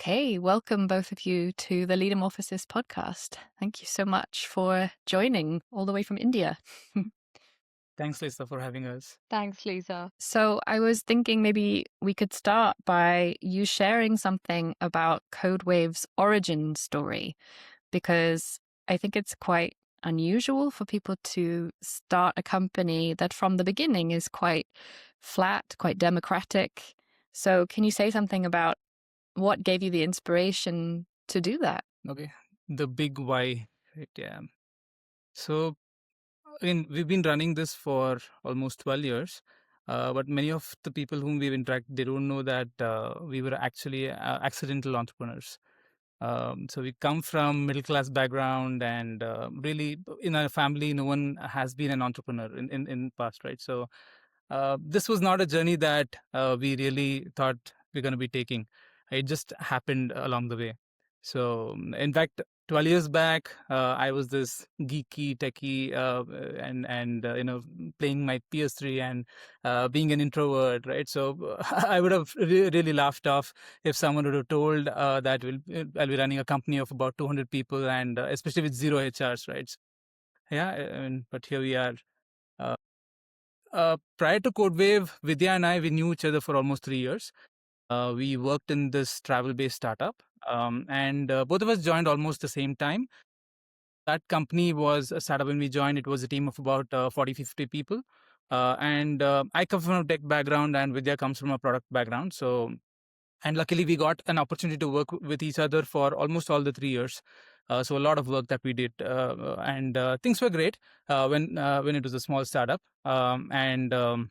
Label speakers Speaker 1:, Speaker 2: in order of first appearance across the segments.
Speaker 1: Okay, welcome both of you to the Leadermorphosis podcast. Thank you so much for joining all the way from India.
Speaker 2: Thanks, Lisa, for having us.
Speaker 3: Thanks, Lisa.
Speaker 1: So I was thinking maybe we could start by you sharing something about Codewave's origin story, because I think it's quite unusual for people to start a company that from the beginning is quite flat, quite democratic. So can you say something about what gave you the inspiration to do that?
Speaker 2: Okay, the big why. Right, yeah. So, we've been running this for almost 12 years, but many of the people whom we've interacted, they don't know that we were actually accidental entrepreneurs. So we come from middle class background, and really in our family, no one has been an entrepreneur in the past, right? So this was not a journey that we really thought we're going to be taking. It just happened along the way. So, in fact, 12 years back, I was this geeky, techie, and playing my PS3 and being an introvert, right? So, I would have really laughed off if someone would have told that I'll be running a company of about 200 people, and especially with zero HRs, right? So, yeah, but here we are. Uh, Prior to Codewave, Vidya and I, we knew each other for almost 3 years. We worked in this travel-based startup, and both of us joined almost the same time. That company was a startup when we joined. It was a team of about 40, 50 people. And I come from a tech background, and Vidya comes from a product background. So, and luckily, we got an opportunity to work with each other for almost all the 3 years. So a lot of work that we did, and things were great when it was a small startup. And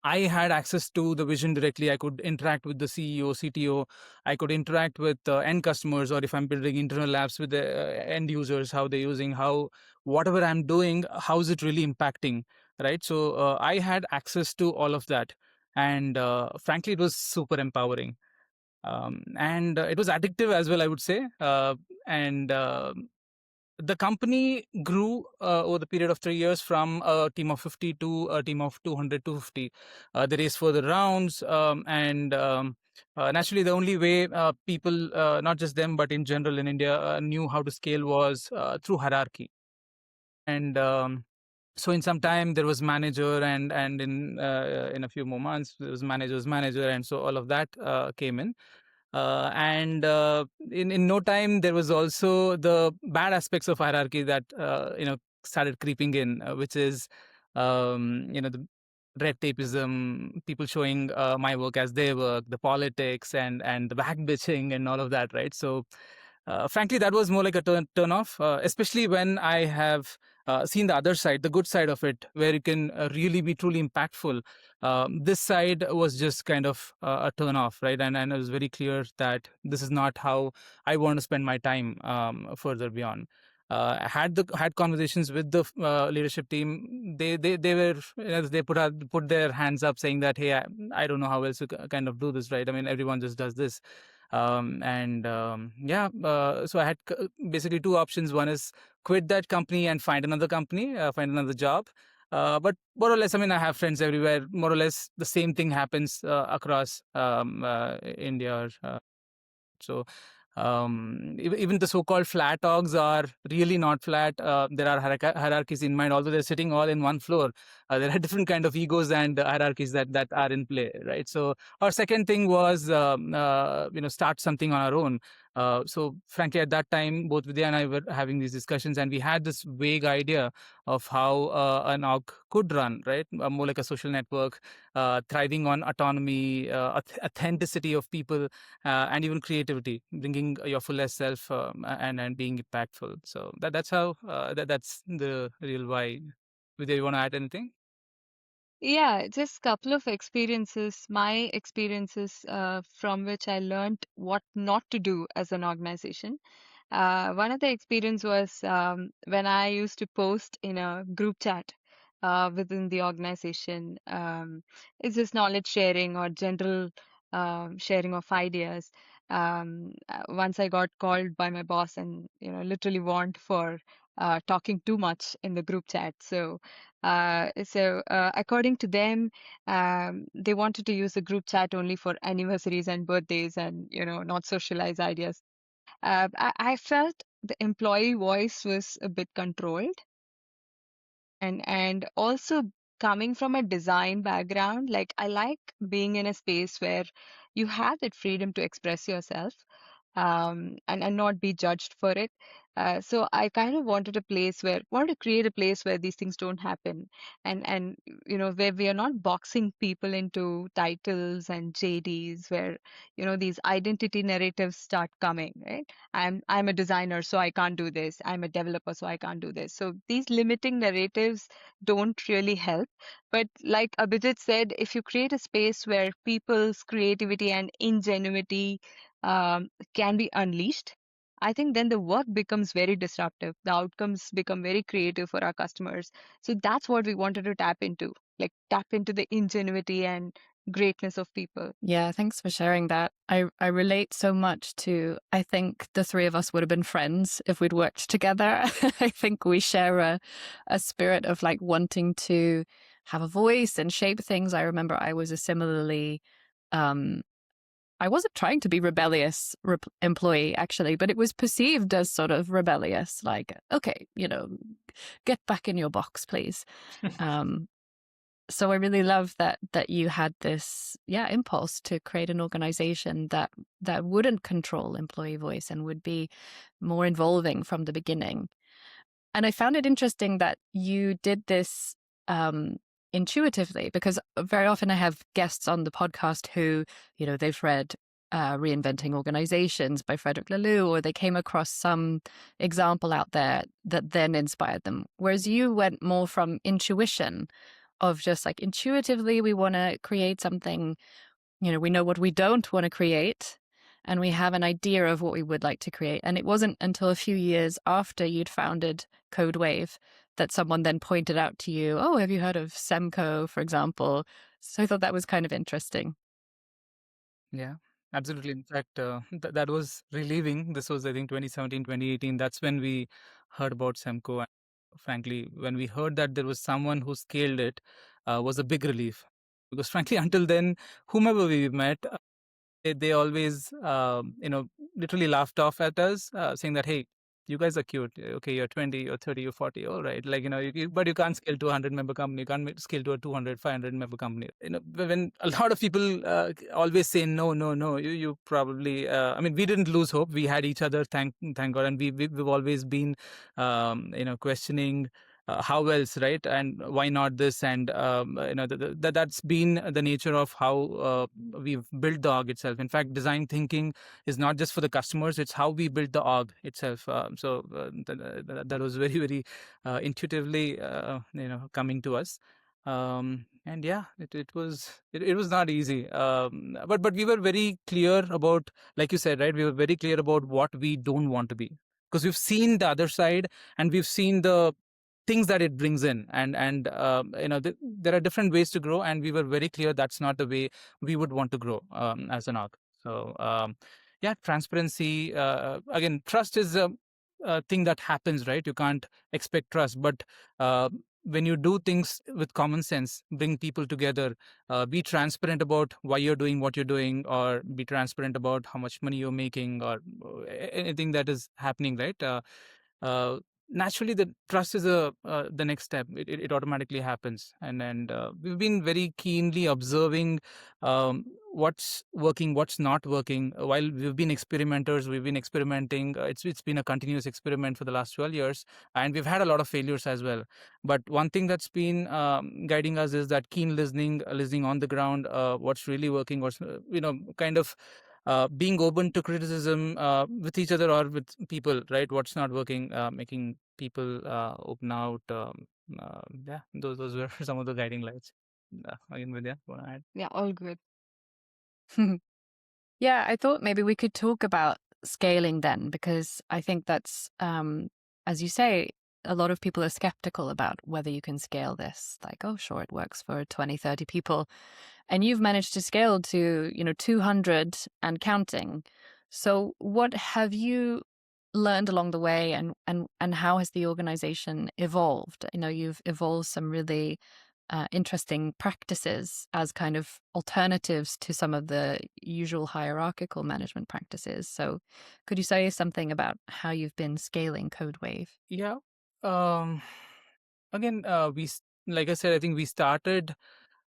Speaker 2: I had access to the vision directly. I could interact with the CEO, CTO. I could interact with end customers, or if I'm building internal labs with the end users, how they're using, how whatever I'm doing, how is it really impacting, right? So I had access to all of that, and frankly, it was super empowering, and it was addictive as well, I would say. And The company grew over the period of 3 years from a team of 50 to a team of 200 to 50. They raised further rounds, and naturally, the only way people, not just them, but in general in India, knew how to scale was through hierarchy. And so in some time there was manager, and in a few more months there was manager's manager, and so all of that came in. And in no time, there was also the bad aspects of hierarchy that started creeping in, which is the red tapeism, people showing my work as their work, the politics, and the back bitching and all of that, right? So, frankly, that was more like a turn off, especially when I have seen the other side, the good side of it, where you can really be truly impactful. This side was just kind of a turn off, right? And it was very clear that this is not how I want to spend my time further beyond. I had conversations with the leadership team. They were, they put their hands up saying that, hey, I don't know how else to kind of do this, right? I mean, everyone just does this. So I had basically two options. One is quit that company and find another company, find another job. But more or less, I mean, I have friends everywhere. More or less, the same thing happens across India. So even the so-called flat orgs are really not flat. There are hierarchies in mind, although they're sitting all in one floor. There are different kind of egos and hierarchies that are in play, right? So our second thing was start something on our own. So frankly, at that time, both Vidya and I were having these discussions, and we had this vague idea of how an org could run, right? More like a social network, thriving on autonomy, authenticity of people, and even creativity, bringing your fullest self, and being impactful. So that's how that's the real why. Vidya, you want to add anything?
Speaker 3: Yeah, just couple of experiences, my experiences from which I learned what not to do as an organization. One of the experience was when I used to post in a group chat within the organization. It's just knowledge sharing or general sharing of ideas. Once I got called by my boss and literally warned for talking too much in the group chat. According to them, they wanted to use the group chat only for anniversaries and birthdays, and not socialize ideas. I felt the employee voice was a bit controlled, and also coming from a design background, like I like being in a space where you have that freedom to express yourself, and not be judged for it. So I kind of wanted to create a place where these things don't happen, and where we are not boxing people into titles and JDs, where these identity narratives start coming, right? I'm a designer, so I can't do this. I'm a developer, so I can't do this. So these limiting narratives don't really help. But like Abhijit said, if you create a space where people's creativity and ingenuity can be unleashed, I think then the work becomes very disruptive. The outcomes become very creative for our customers. So that's what we wanted to tap into, like tap into the ingenuity and greatness of people.
Speaker 1: Yeah, thanks for sharing that. I relate so much to, I think the three of us would have been friends if we'd worked together. I think we share a spirit of like wanting to have a voice and shape things. I remember I was a similarly, I wasn't trying to be rebellious employee actually, but it was perceived as sort of rebellious, like, okay, get back in your box, please. So I really love that you had this impulse to create an organization that wouldn't control employee voice and would be more involving from the beginning. And I found it interesting that you did this intuitively, because very often I have guests on the podcast who, they've read Reinventing Organizations by Frederick Laloux, or they came across some example out there that then inspired them. Whereas you went more from intuition, of just like intuitively, we want to create something, we know what we don't want to create, and we have an idea of what we would like to create. And it wasn't until a few years after you'd founded Codewave that someone then pointed out to you, oh, have you heard of Semco, for example? So I thought that was kind of interesting.
Speaker 2: Yeah, absolutely. In fact, that was relieving. This was, I think, 2017, 2018. That's when we heard about Semco. And frankly, when we heard that there was someone who scaled it, was a big relief. Because frankly, until then, whomever we met, they always, literally laughed off at us, saying that, hey, you guys are cute. Okay, you're 20, you're 30, you're 40. All right. Like, but you can't scale to a 100-member company. You can't scale to a 200, 500-member company. When a lot of people always say, no, you probably, we didn't lose hope. We had each other, thank God. And we've always been, questioning how else, right? And why not this? And that's been the nature of how we've built the org itself. In fact, design thinking is not just for the customers; it's how we build the org itself. That was very, very intuitively, coming to us. And yeah, it was not easy. But we were very clear about, like you said, right? We were very clear about what we don't want to be, because we've seen the other side, and we've seen the things that it brings in, and there are different ways to grow, and we were very clear that's not the way we would want to grow as an org. So transparency, again, trust is a thing that happens, right? You can't expect trust, but when you do things with common sense, bring people together, be transparent about why you're doing what you're doing, or be transparent about how much money you're making, or anything that is happening, right? Naturally, the trust is the next step. It automatically happens, and we've been very keenly observing what's working, what's not working. While we've been experimenters, we've been experimenting. It's been a continuous experiment for the last 12 years, and we've had a lot of failures as well. But one thing that's been guiding us is that keen listening on the ground. What's really working? What's kind of being open to criticism with each other or with people, right? What's not working, making people open out. Those were some of the guiding lights. Again, Vidya, want to add?
Speaker 3: Yeah, all good.
Speaker 1: Yeah, I thought maybe we could talk about scaling then, because I think that's, as you say, a lot of people are skeptical about whether you can scale this. Like, oh, sure, it works for 20, 30 people. And you've managed to scale to, 200 and counting. So what have you learned along the way, and how has the organization evolved? You've evolved some really interesting practices as kind of alternatives to some of the usual hierarchical management practices. So could you say something about how you've been scaling Codewave?
Speaker 2: Yeah. Um, Again, like I said, I think we started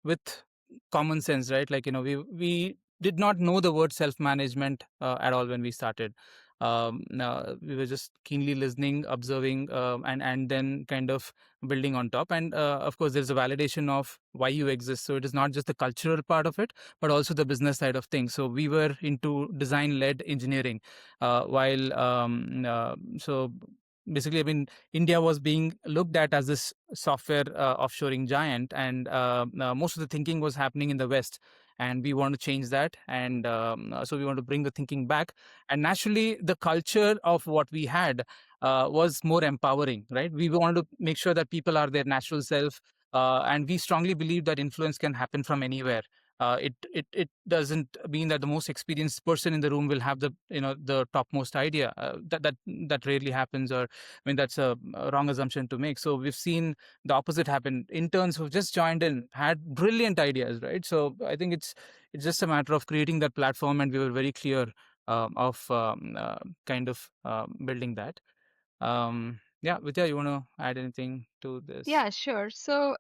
Speaker 2: with common sense, right? Like, we did not know the word self management at all when we started. We were just keenly listening, observing, and then kind of building on top. And of course, there's a validation of why you exist. So it is not just the cultural part of it, but also the business side of things. So we were into design led engineering, while so basically, I mean, India was being looked at as this software offshoring giant, and most of the thinking was happening in the West. And we want to change that, and so we want to bring the thinking back. And naturally, the culture of what we had was more empowering, right? We wanted to make sure that people are their natural self, and we strongly believe that influence can happen from anywhere. It doesn't mean that the most experienced person in the room will have the topmost idea. That rarely happens, or I mean, that's a wrong assumption to make. So we've seen the opposite happen. Interns who've just joined in had brilliant ideas, right? So I think it's just a matter of creating that platform, and we were very clear of kind of building that. Yeah, Vidya, you want to add anything to this?
Speaker 3: Yeah, sure. So,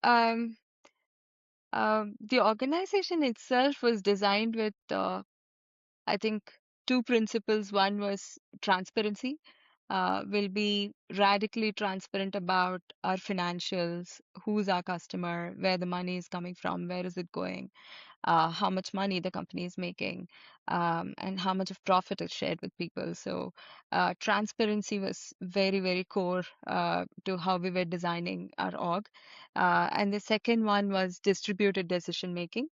Speaker 3: the organization itself was designed with, I think, two principles. One was transparency. We'll be radically transparent about our financials, who's our customer, where the money is coming from, where is it going, how much money the company is making, and how much of profit is shared with people. So, transparency was very, very core to how we were designing our org. And the second one was distributed decision making.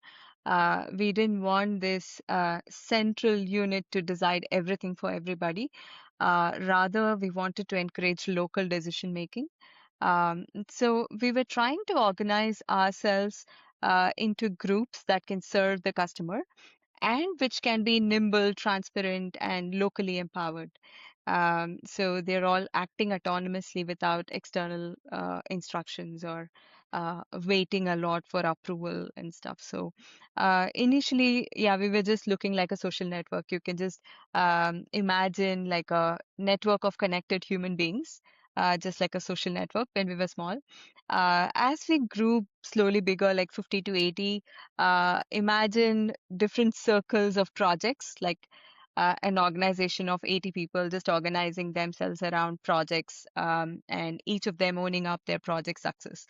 Speaker 3: We didn't want this central unit to decide everything for everybody. Rather, we wanted to encourage local decision making. So we were trying to organize ourselves into groups that can serve the customer and which can be nimble, transparent, and locally empowered. So they're all acting autonomously without external instructions or waiting a lot for approval and stuff. So initially, yeah, we were just looking like a social network. You can just imagine like a network of connected human beings. Just like a social network when we were small. As we grew slowly bigger, like 50 to 80, imagine different circles of projects, like an organization of 80 people just organizing themselves around projects, and each of them owning up their project success,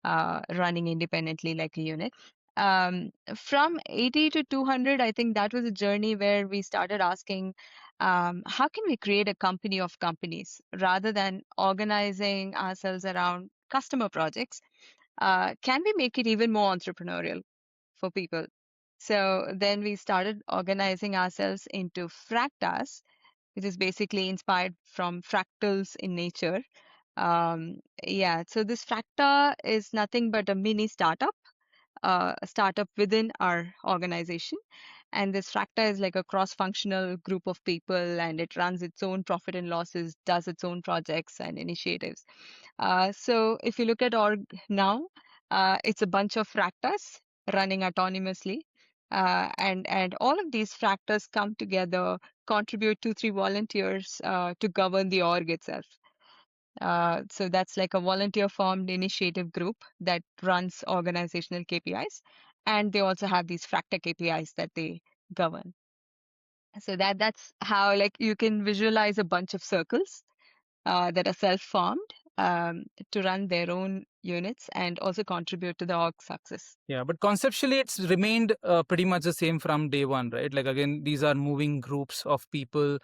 Speaker 3: running independently like a unit. From 80 to 200, I think that was a journey where we started asking, how can we create a company of companies rather than organizing ourselves around customer projects? Can we make it even more entrepreneurial for people? So then we started organizing ourselves into Fractas, which is basically inspired from fractals in nature. Yeah, so this Fracta is nothing but a mini startup, a startup within our organization. And this Fracta is like a cross-functional group of people, and it runs its own profit and losses, does its own projects and initiatives. So if you look at org now, it's a bunch of Fractas running autonomously. And all of these Fractas come together, contribute 2, 3 volunteers to govern the org itself. So that's like a volunteer formed initiative group that runs organizational KPIs. And they also have these Fracta KPIs that they govern. So that's how like you can visualize a bunch of circles that are self-formed to run their own units and also contribute to the org success.
Speaker 2: Yeah, but conceptually, it's remained pretty much the same from day one, right? Like, again, these are moving groups of people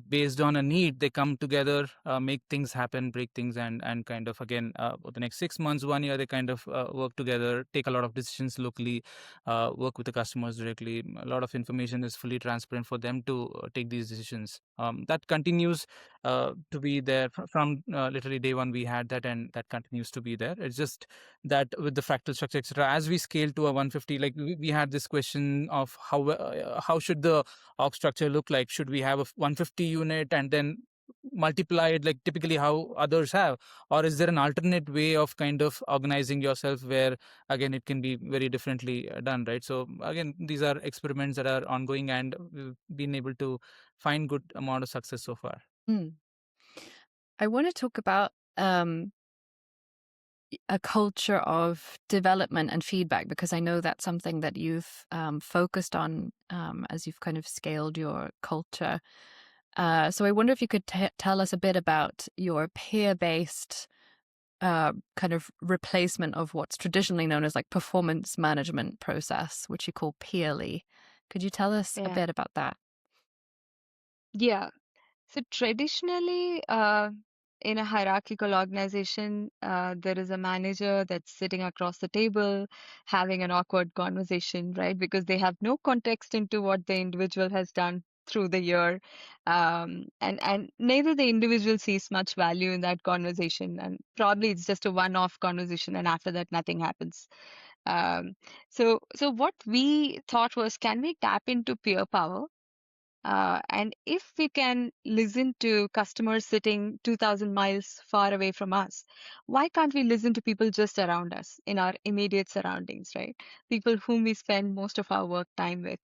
Speaker 2: based on a need. They come together, make things happen, break things, and kind of, again, for the next 6 months, 1 year, they kind of work together, take a lot of decisions locally, work with the customers directly. A lot of information is fully transparent for them to take these decisions. That continues to be there from literally day one. We had that, and that continues to be there. It's just that with the fractal structure, etc., as we scale to a 150, like we had this question of how should the org structure look like? Should we have a 150 unit and then multiply it like typically how others have, or is there an alternate way of kind of organizing yourself where again it can be very differently done, right? So again, these are experiments that are ongoing, and we've been able to find good amount of success so far.
Speaker 1: I want to talk about a culture of development and feedback, because I know that's something that you've focused on as you've kind of scaled your culture. So I wonder if you could tell us a bit about your peer-based kind of replacement of what's traditionally known as like performance management process, which you call peerly. Could you tell us a bit about that?
Speaker 3: Yeah. So traditionally, in a hierarchical organization, there is a manager that's sitting across the table having an awkward conversation, right? Because they have no context into what the individual has done through the year. And neither the individual sees much value in that conversation. And probably it's just a one-off conversation, and after that, nothing happens. So what we thought was, can we tap into peer power? And if we can listen to customers sitting 2,000 miles far away from us, why can't we listen to people just around us in our immediate surroundings, right? People whom we spend most of our work time with.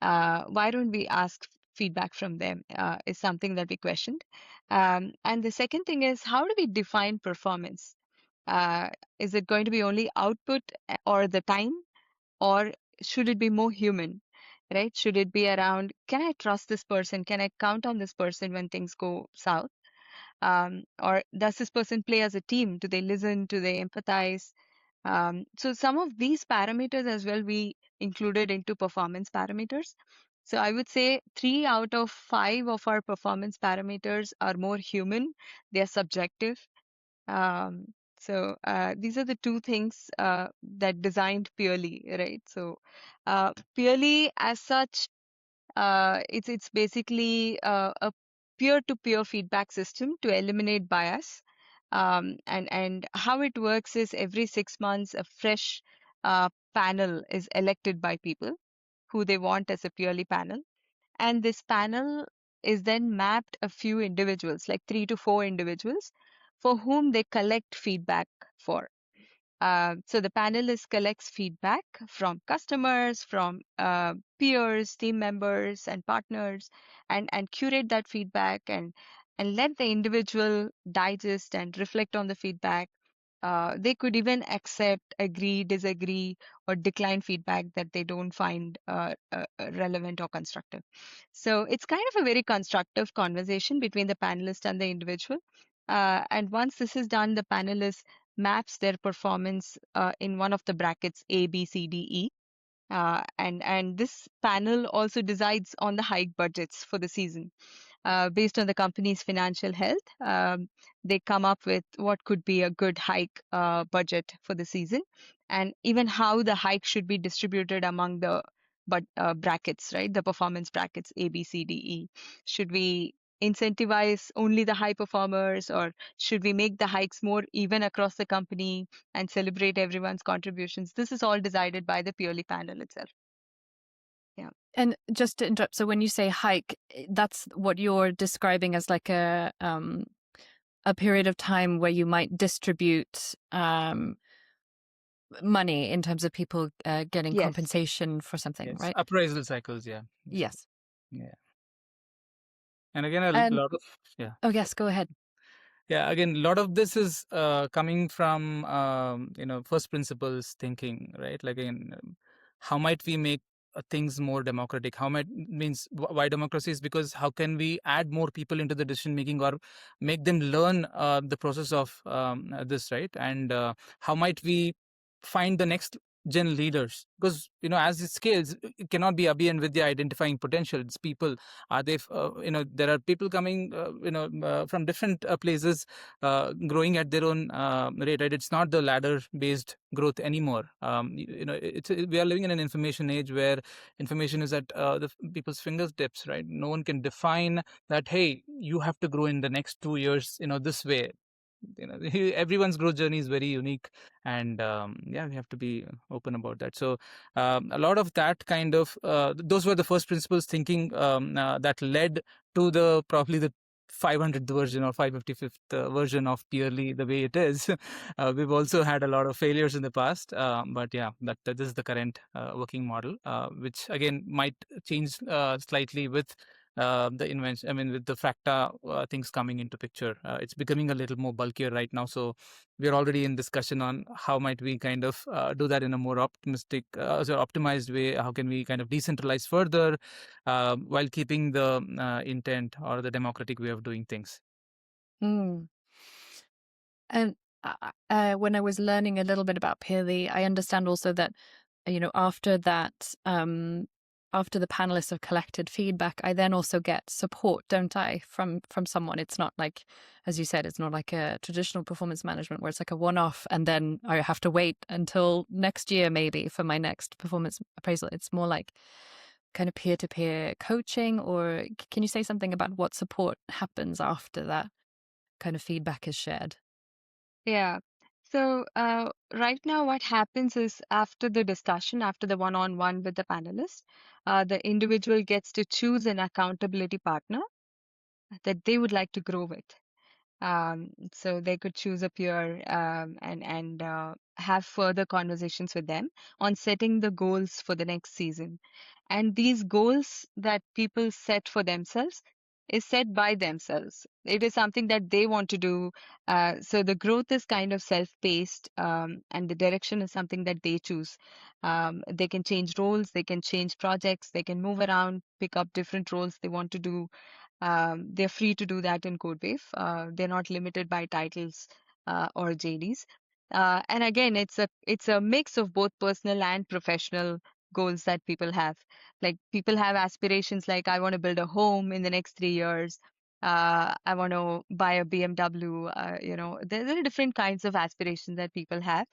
Speaker 3: Why don't we ask feedback from them? Is something that we questioned. And the second thing is, how do we define performance? Uh, is it going to be only output or the time? Or should it be more human, right? Should it be around, can I trust this person? Can I count on this person when things go south? Or does this person play as a team? Do they listen? Do they empathize? So some of these parameters as well we included into performance parameters. So I would say 3 out of 5 of our performance parameters are more human. They are subjective. Um, so these are the two things that designed Purely, right? So Purely, as such, it's basically a peer-to-peer feedback system to eliminate bias. And how it works is every 6 months, a fresh panel is elected by people who they want as a Purely panel. And this panel is then mapped a few individuals, like 3 to 4 individuals, for whom they collect feedback for. So the panelist collects feedback from customers, from peers, team members, and partners, and curate that feedback and let the individual digest and reflect on the feedback. They could even accept, agree, disagree, or decline feedback that they don't find relevant or constructive. So it's kind of a very constructive conversation between the panelist and the individual. And once this is done, the panelist maps their performance in one of the brackets A, B, C, D, E. And this panel also decides on the hike budgets for the season. Based on the company's financial health, they come up with what could be a good hike budget for the season, and even how the hike should be distributed among the brackets, right? The performance brackets A, B, C, D, E. Should we incentivize only the high performers, or should we make the hikes more even across the company and celebrate everyone's contributions? This is all decided by the Purely panel itself. Yeah.
Speaker 1: And just to interrupt, so when you say hike, that's what you're describing as like a period of time where you might distribute money in terms of people getting
Speaker 3: Yes.
Speaker 1: compensation for something,
Speaker 2: Yes.
Speaker 1: right?
Speaker 2: Appraisal cycles, yeah.
Speaker 1: Yes.
Speaker 2: Yeah. And again, lot of, yeah.
Speaker 1: Oh, yes, go ahead.
Speaker 2: Yeah, again, a lot of this is coming from first principles thinking, right? Like, again, how might we make things more democratic? How might means why democracy is because how can we add more people into the decision making or make them learn the process of this, right? And how might we find the next gen leaders? Because as it scales, it cannot be Abhi and Vidya identifying potential. It's people. Are they? There are people coming, from different places, growing at their own rate. Right? It's not the ladder-based growth anymore. We are living in an information age where information is at the people's fingertips. Right? No one can define that. Hey, you have to grow in the next 2 years. This way. Everyone's growth journey is very unique, and we have to be open about that. So a lot of that kind of those were the first principles thinking that led to probably the 500th version or 555th version of purely the way it is. We've also had a lot of failures in the past, but yeah, that is the current working model, which again might change slightly with the invention. I mean, with the Fracta things coming into picture, it's becoming a little more bulkier right now. So we're already in discussion on how might we kind of do that in a more optimistic, optimized way. How can we kind of decentralize further while keeping the intent or the democratic way of doing things?
Speaker 1: Mm. And when I was learning a little bit about Peerly, I understand also that, after that, after the panelists have collected feedback, I then also get support, don't I, from someone. It's not like, as you said, it's not like a traditional performance management where it's like a one-off and then I have to wait until next year maybe for my next performance appraisal. It's more like kind of peer-to-peer coaching. Or can you say something about what support happens after that kind of feedback is shared?
Speaker 3: Yeah. So right now, what happens is after the discussion, after the one-on-one with the panelists, the individual gets to choose an accountability partner that they would like to grow with. So they could choose a peer and have further conversations with them on setting the goals for the next season. And these goals that people set for themselves is set by themselves. It is something that they want to do. So the growth is kind of self-paced, and the direction is something that they choose. They can change roles, they can change projects, they can move around, pick up different roles they want to do. They're free to do that in Codewave. They're not limited by titles or JDs. And again, it's a mix of both personal and professional goals that people have. Like people have aspirations like I want to build a home in the next 3 years. I want to buy a BMW. There are different kinds of aspirations that people have.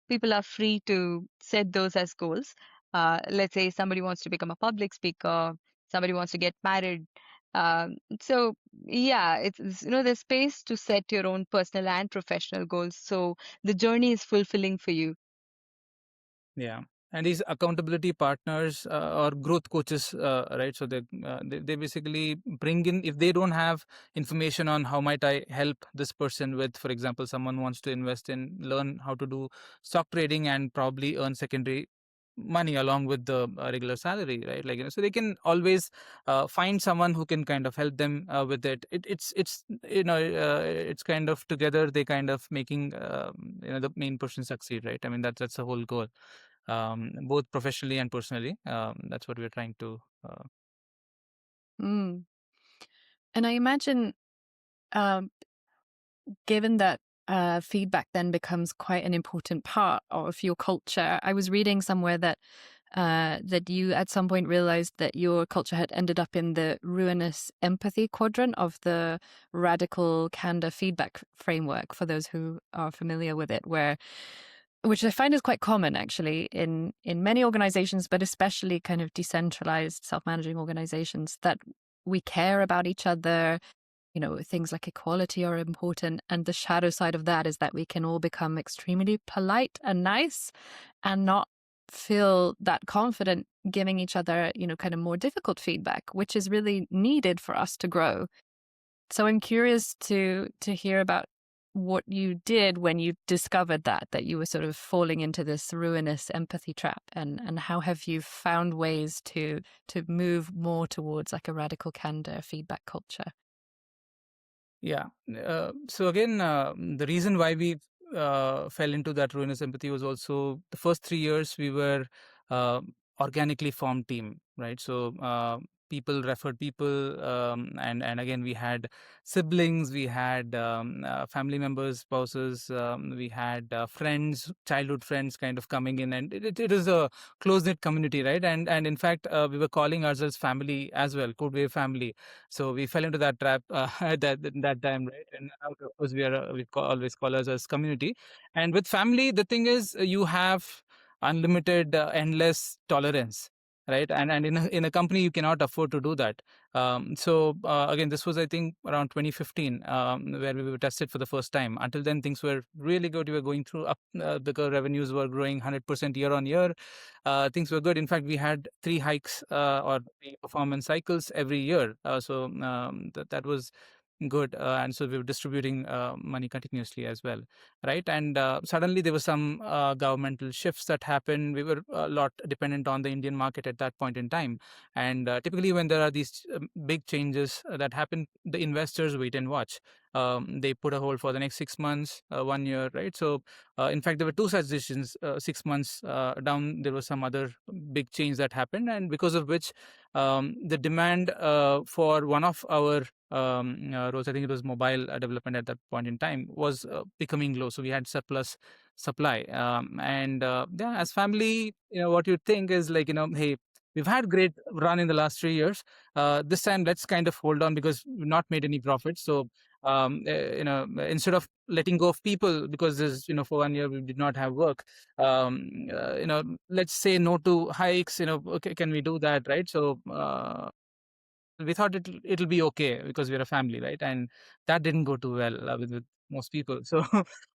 Speaker 3: People are free to set those as goals. Let's say somebody wants to become a public speaker, somebody wants to get married. So yeah, there's space to set your own personal and professional goals. So the journey is fulfilling for you.
Speaker 2: Yeah. And these accountability partners or growth coaches, right? So they basically bring in, if they don't have information on how might I help this person with, for example, someone wants to invest in, learn how to do stock trading and probably earn secondary money along with the regular salary, right? Like, so they can always find someone who can kind of help them with it. It's kind of together they kind of making the main person succeed, right? I mean that's the whole goal, both professionally and personally. That's what we're trying to.
Speaker 1: Mm. And I imagine, um, given that feedback then becomes quite an important part of your culture, I was reading somewhere that that you at some point realized that your culture had ended up in the ruinous empathy quadrant of the radical candor feedback framework, for those who are familiar with it, which I find is quite common actually in many organizations, but especially kind of decentralized self-managing organizations, that we care about each other. Things like equality are important. And the shadow side of that is that we can all become extremely polite and nice and not feel that confident giving each other, kind of more difficult feedback, which is really needed for us to grow. So I'm curious to hear about what you did when you discovered that you were sort of falling into this ruinous empathy trap, and how have you found ways to move more towards like a radical candor feedback culture?
Speaker 2: Yeah. So again, the reason why we fell into that ruinous empathy was also the first 3 years we were uh, organically formed team, right? So people referred people, and again we had siblings, we had family members, spouses, we had friends, childhood friends, kind of coming in, and it is a close knit community, right? And in fact, we were calling ourselves family as well, Codewave family. So we fell into that trap at that time, right? And now, of course, always call us as community. And with family, the thing is, you have unlimited, endless tolerance, right? And in a company, you cannot afford to do that. So again, this was, I think, around 2015, where we were tested for the first time. Until then, things were really good. We were going through up, the revenues were growing 100% year on year. Things were good. In fact, we had 3 hikes or 3 performance cycles every year. So that was good, and so we were distributing money continuously as well, right? And suddenly there were some governmental shifts that happened. We were a lot dependent on the Indian market at that point in time, and typically when there are these big changes that happen, the investors wait and watch. They put a hold for the next 6 months, 1 year, right? So in fact, there were two such decisions. 6 months down, there was some other big change that happened, and because of which the demand for one of our roles, I think it was mobile development at that point in time, was becoming low. So we had surplus supply. And yeah, as family, what you think is like, hey, we've had great run in the last 3 years. This time, let's kind of hold on because we've not made any profits. So instead of letting go of people because there's, for 1 year we did not have work, let's say no to hikes. Okay, can we do that, right? So we thought it'll be okay because we're a family, right? And that didn't go too well with most people. So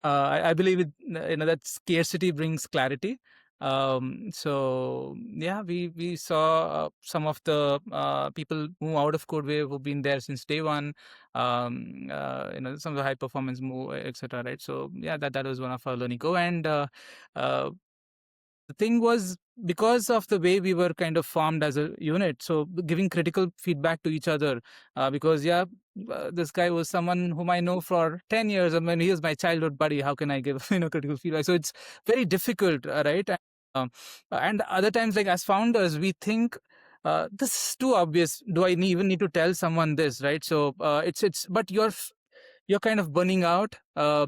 Speaker 2: I believe that scarcity brings clarity. So yeah, we saw some of the people move out of Codewave who've been there since day one. Some of the high performance move, etc. Right? So yeah, that was one of our learning go. And the thing was, because of the way we were kind of formed as a unit, so giving critical feedback to each other, because this guy was someone whom I know for 10 years. I mean, he was my childhood buddy. How can I give critical feedback? So it's very difficult, right? And other times, like as founders, we think this is too obvious. Do I even need to tell someone this, right? So but you're kind of burning out,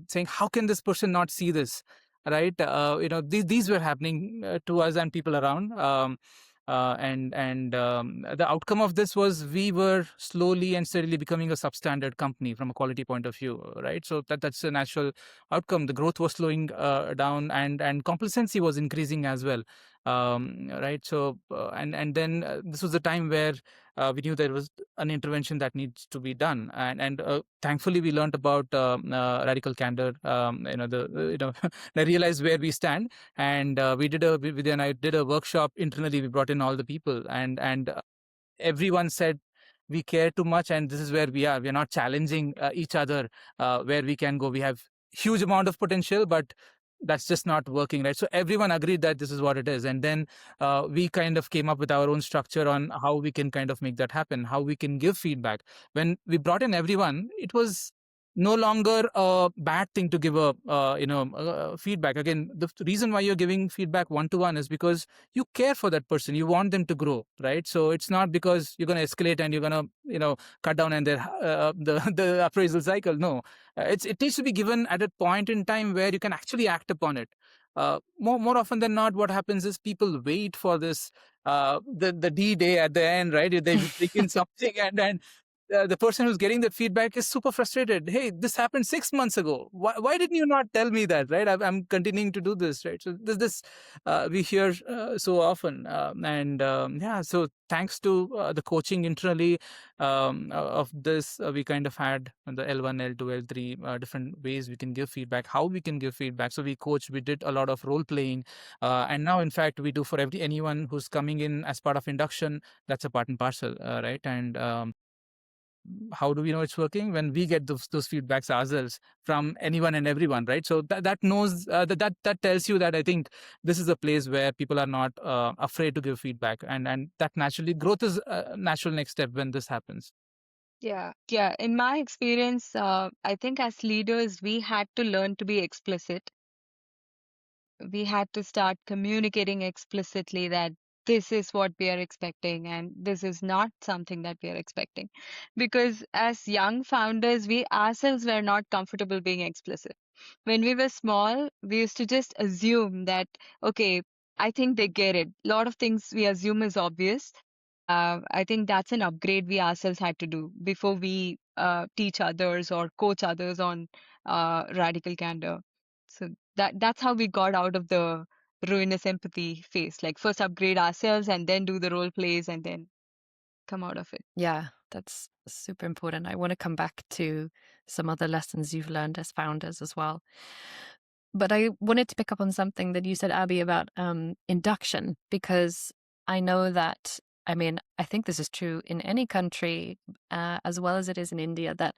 Speaker 2: saying, how can this person not see this? Right? These were happening to us and people around. And the outcome of this was we were slowly and steadily becoming a substandard company from a quality point of view, right? So that's a natural outcome. The growth was slowing down, and complacency was increasing as well, right? So and then this was the time where we knew there was an intervention that needs to be done, and thankfully we learned about radical candor. I realized where we stand, and Vidhya and I did a workshop internally. We brought in all the people, and everyone said we care too much, and this is where we are. We are not challenging each other where we can go. We have huge amount of potential, but that's just not working, right? So everyone agreed that this is what it is, and then we kind of came up with our own structure on how we can kind of make that happen, how we can give feedback. When we brought in everyone, it was no longer a bad thing to give a feedback. Again, the reason why you're giving feedback one-to-one is because you care for that person. You want them to grow, right? So it's not because you're going to escalate and you're going to cut down on their the appraisal cycle. No, it needs to be given at a point in time where you can actually act upon it. More often than not, what happens is people wait for this the D day at the end, right? They begin something, and the person who's getting the feedback is super frustrated. Hey, this happened 6 months ago. Why didn't you not tell me that, right? I'm continuing to do this, right? So this we hear so often. Yeah, so thanks to the coaching internally of this, we kind of had the L1, L2, L3 different ways we can give feedback, how we can give feedback. So we did a lot of role playing. And now, in fact, we do for anyone who's coming in as part of induction. That's a part and parcel, right? And how do we know it's working? When we get those feedbacks ourselves from anyone and everyone, right? So that knows that tells you that I think this is a place where people are not afraid to give feedback, and that naturally growth is a natural next step when this happens.
Speaker 3: Yeah. In my experience, I think as leaders, we had to learn to be explicit. We had to start communicating explicitly that this is what we are expecting and this is not something that we are expecting. Because as young founders, we ourselves were not comfortable being explicit. When we were small, we used to just assume that, okay, I think they get it. A lot of things we assume is obvious. I think that's an upgrade we ourselves had to do before we teach others or coach others on radical candor. So that's how we got out of the ruinous empathy phase. Like first upgrade ourselves and then do the role plays and then come out of it.
Speaker 1: Yeah, that's super important. I want to come back to some other lessons you've learned as founders as well. But I wanted to pick up on something that you said, Abhi, about induction, because I know that, I think this is true in any country, as well as it is in India, that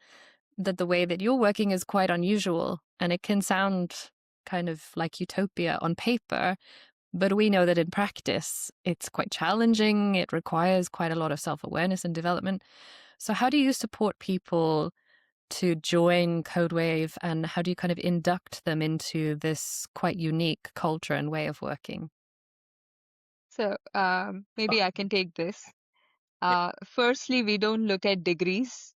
Speaker 1: that the way that you're working is quite unusual, and it can sound kind of like utopia on paper, but we know that in practice, it's quite challenging. It requires quite a lot of self-awareness and development. So how do you support people to join Codewave, and how do you kind of induct them into this quite unique culture and way of working?
Speaker 3: So maybe I can take this.
Speaker 2: Yeah.
Speaker 3: Firstly, we don't look at degrees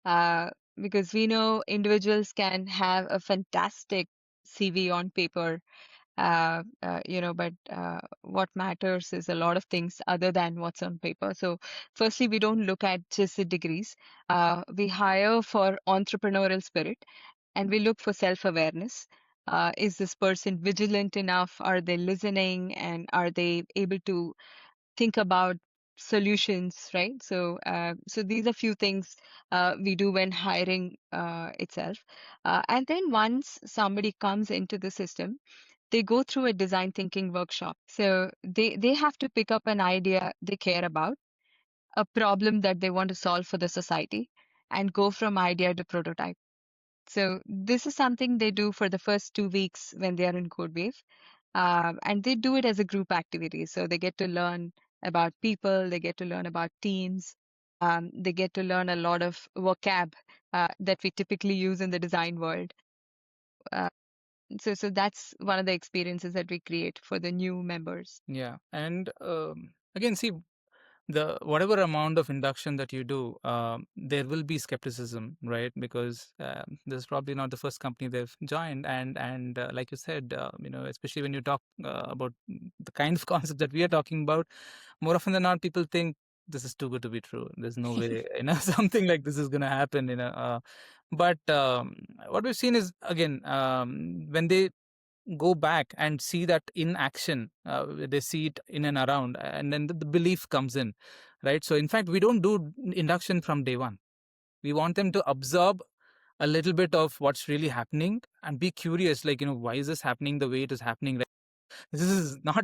Speaker 3: uh, because we know individuals can have a fantastic CV on paper, but what matters is a lot of things other than what's on paper. So, firstly, we don't look at just the degrees. We hire for entrepreneurial spirit, and we look for self-awareness. Is this person vigilant enough? Are they listening? And are they able to think about solutions, right? So these are few things we do when hiring itself. And then once somebody comes into the system, they go through a design thinking workshop. So they have to pick up an idea they care about, a problem that they want to solve for the society, and go from idea to prototype. So this is something they do for the first 2 weeks when they are in Codewave. And they do it as a group activity. So they get to learn about people, they get to learn about teams, they get to learn a lot of vocab that we typically use in the design world. Uh, so that's one of the experiences that we create for the new members.
Speaker 2: Yeah. And again, see, the whatever amount of induction that you do, there will be skepticism, right? Because this is probably not the first company they've joined, and like you said, especially when you talk about the kind of concept that we are talking about, more often than not, people think this is too good to be true. There's no way, something like this is going to happen, But what we've seen is, again, when they go back and see that in action, they see it in and around, and then the belief comes in, right? So in fact, we don't do induction from day one. We want them to absorb a little bit of what's really happening and be curious, like, why is this happening the way it is happening? Right? This is not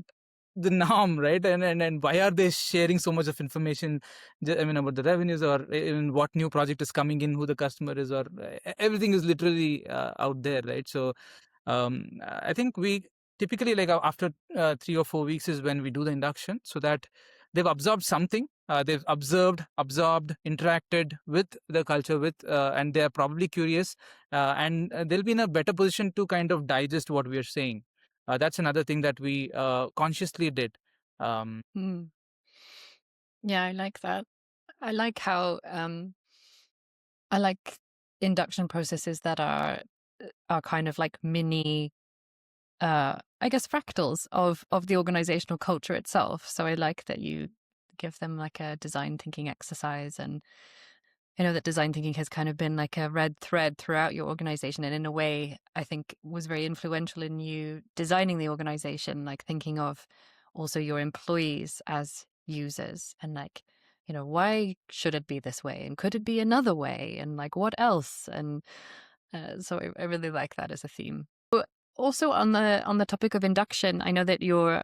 Speaker 2: the norm, right? And why are they sharing so much of information, about the revenues, or even what new project is coming in, who the customer is, or everything is literally out there, right? So I think we typically, like, after 3 or 4 weeks is when we do the induction, so that they've absorbed something. They've absorbed, interacted with the culture, and they are probably curious, and they'll be in a better position to kind of digest what we are saying. That's another thing that we consciously did.
Speaker 1: Hmm. Yeah, I like that. I like how I like induction processes that are kind of like mini I guess fractals of the organizational culture itself. So I like that you give them like a design thinking exercise, and I know that design thinking has kind of been like a red thread throughout your organization, and in a way I think was very influential in you designing the organization, like thinking of also your employees as users, and like, why should it be this way, and could it be another way, and like what else? And so I really like that as a theme. Also on the topic of induction, I know that your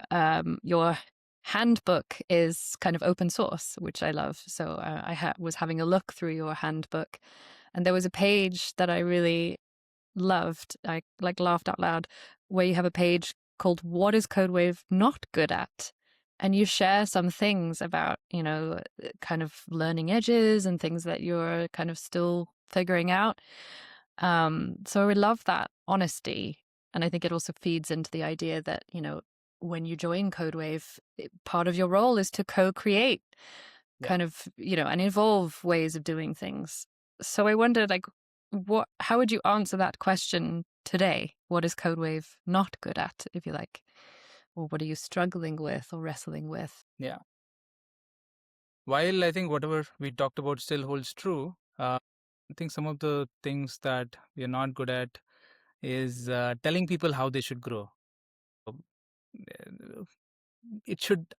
Speaker 1: handbook is kind of open source, which I love. So I was having a look through your handbook, and there was a page that I really loved. I like laughed out loud, where you have a page called "What is Codewave Not Good At?" And you share some things about, kind of learning edges and things that you're kind of still figuring out. So I would love that honesty. And I think it also feeds into the idea that, when you join Codewave, part of your role is to co-create
Speaker 2: Yeah.
Speaker 1: kind of, and evolve ways of doing things. So I wondered, like, how would you answer that question today? What is Codewave not good at, if you like? Or what are you struggling with or wrestling with?
Speaker 2: Yeah. While I think whatever we talked about still holds true, I think some of the things that we are not good at is telling people how they should grow. Uh, It should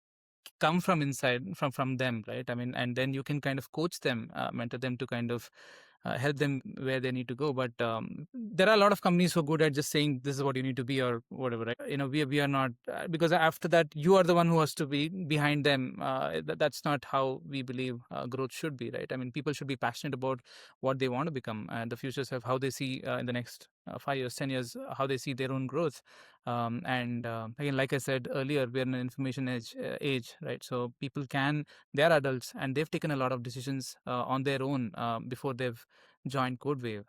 Speaker 2: come from inside, from them, right? I mean, and then you can kind of coach them, mentor them to kind of help them where they need to go. But there are a lot of companies who are good at just saying this is what you need to be or whatever. Right? We are not, because after that you are the one who has to be behind them. That's not how we believe growth should be, right? I mean, people should be passionate about what they want to become and the future self, how they see in the next 5 years, 10 years, how they see their own growth. And again, like I said earlier, we're in an information age, right? So people they're adults and they've taken a lot of decisions on their own before they've joined Codewave.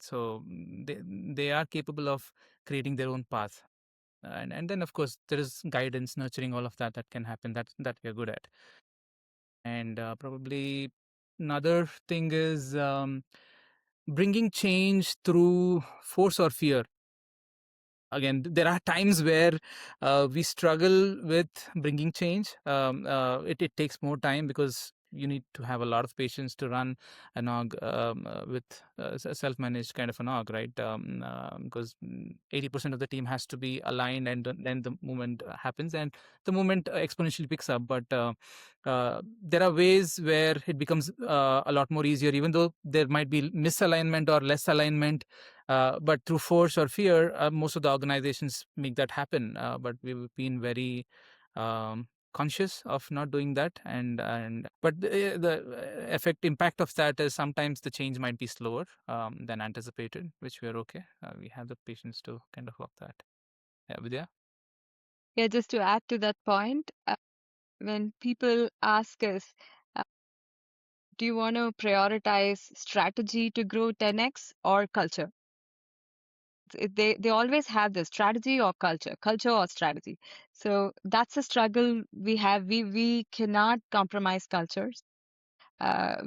Speaker 2: So they are capable of creating their own path. And then, of course, there is guidance, nurturing, all of that can happen, that we're good at. And probably another thing is bringing change through force or fear. Again, there are times where we struggle with bringing change. It takes more time because you need to have a lot of patience to run an org with a self-managed kind of an org, right? Because 80% of the team has to be aligned, and then the movement happens, and the movement exponentially picks up. But there are ways where it becomes a lot more easier, even though there might be misalignment or less alignment. But through force or fear, most of the organizations make that happen. But we've been very conscious of not doing that, but the impact of that is sometimes the change might be slower than anticipated, which we're okay. We have the patience to kind of work that. Yeah, Vidya?
Speaker 3: Yeah, just to add to that point, when people ask us, uh, do you want to prioritize strategy to grow 10x or culture? They always have the strategy or culture or strategy. So that's a struggle we have. We cannot compromise cultures.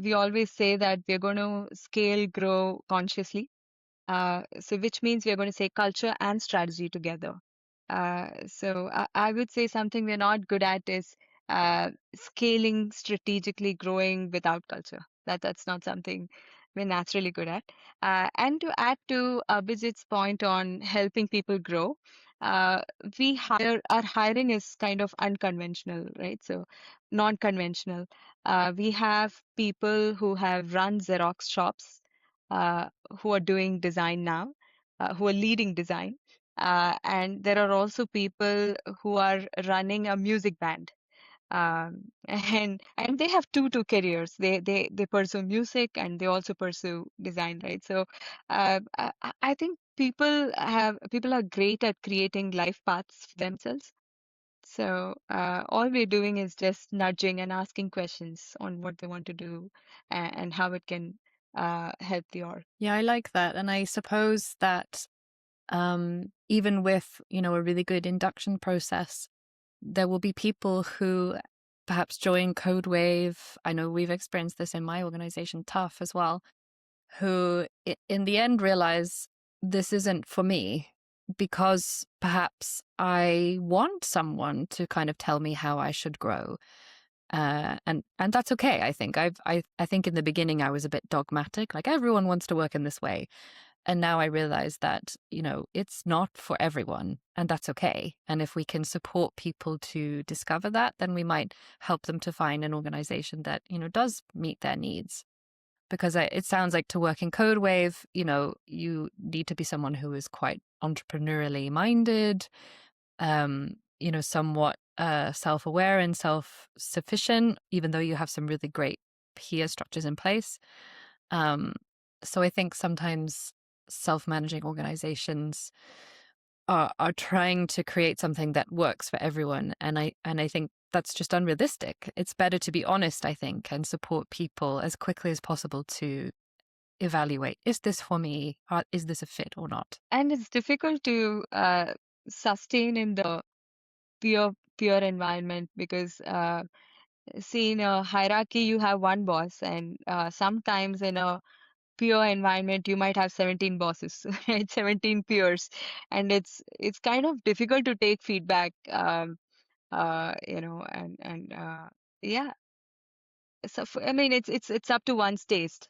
Speaker 3: We always say that we're going to scale, grow consciously. So which means we're going to say culture and strategy together. So I would say something we're not good at is scaling strategically, growing without culture. That's not something we're naturally good at. And to add to Abhijit's point on helping people grow, uh, our hiring is kind of unconventional, right? So non-conventional. We have people who have run Xerox shops, who are doing design now, who are leading design. And there are also people who are running a music band. And they have two careers. They pursue music and they also pursue design, right? So I think people are great at creating life paths for themselves. So all we're doing is just nudging and asking questions on what they want to do and how it can help the org.
Speaker 1: Yeah, I like that. And I suppose that even with, a really good induction process, there will be people who perhaps join Codewave. I know we've experienced this in my organization, Tough, as well, who in the end realize this isn't for me because perhaps I want someone to kind of tell me how I should grow. And that's okay. I think I think in the beginning I was a bit dogmatic, like everyone wants to work in this way. And now I realize that, it's not for everyone, and that's okay. And if we can support people to discover that, then we might help them to find an organization that, does meet their needs. Because it sounds like to work in Codewave, you need to be someone who is quite entrepreneurially minded, somewhat self-aware and self-sufficient, even though you have some really great peer structures in place. So I think sometimes self-managing organizations are trying to create something that works for everyone, and I think that's just unrealistic. It's better to be honest, I think, and support people as quickly as possible to evaluate, is this for me? Is this a fit or not?
Speaker 3: And it's difficult to sustain in the peer environment because see, in a hierarchy you have one boss, and sometimes in a peer environment you might have 17 bosses, right? 17 peers, and it's kind of difficult to take feedback, and yeah. So I mean, it's up to one's taste.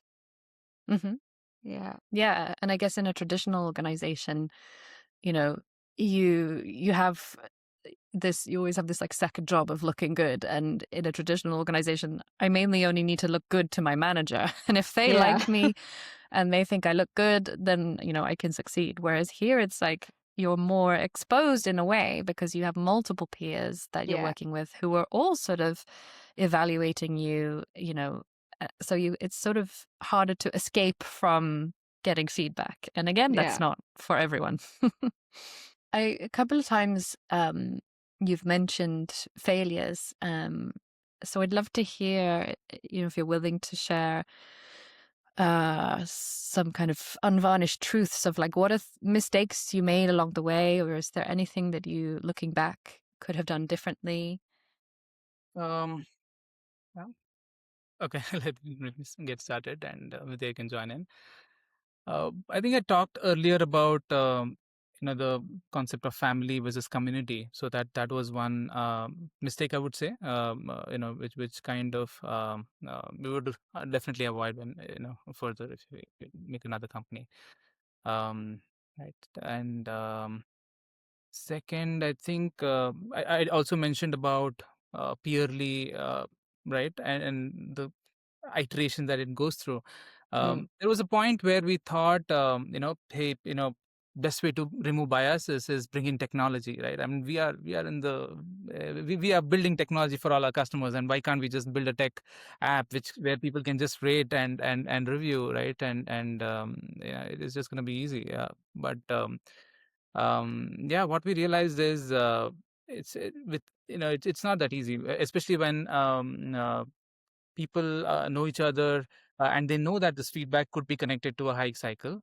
Speaker 1: Mm-hmm.
Speaker 3: Yeah.
Speaker 1: Yeah, and I guess in a traditional organization, you have you always have this like second job of looking good. And in a traditional organization, I mainly only need to look good to my manager. And if they
Speaker 3: Yeah.
Speaker 1: like me and they think I look good, then, I can succeed. Whereas here it's like you're more exposed in a way because you have multiple peers that you're
Speaker 3: Yeah.
Speaker 1: working with who are all sort of evaluating you, so it's sort of harder to escape from getting feedback. And again,
Speaker 3: Yeah.
Speaker 1: that's not for everyone. A couple of times you've mentioned failures. So I'd love to hear, if you're willing to share some kind of unvarnished truths of like what are mistakes you made along the way, or is there anything that you, looking back, could have done differently?
Speaker 2: Um, yeah. Okay, let me get started, and Vidhya can join in. I think I talked earlier about the concept of family versus community. So that was one mistake I would say. Which kind of we would definitely avoid when further if we make another company. Right, and second, I think I also mentioned about peerly, right, and the iteration that it goes through.
Speaker 3: Mm.
Speaker 2: There was a point where we thought, hey, best way to remove biases is bring in technology, right? I mean, we are in the we are building technology for all our customers, and why can't we just build a tech app where people can just rate and review, right? And yeah, it is just going to be easy. But yeah, what we realized is it's not that easy, especially when people know each other, and they know that this feedback could be connected to a hike cycle,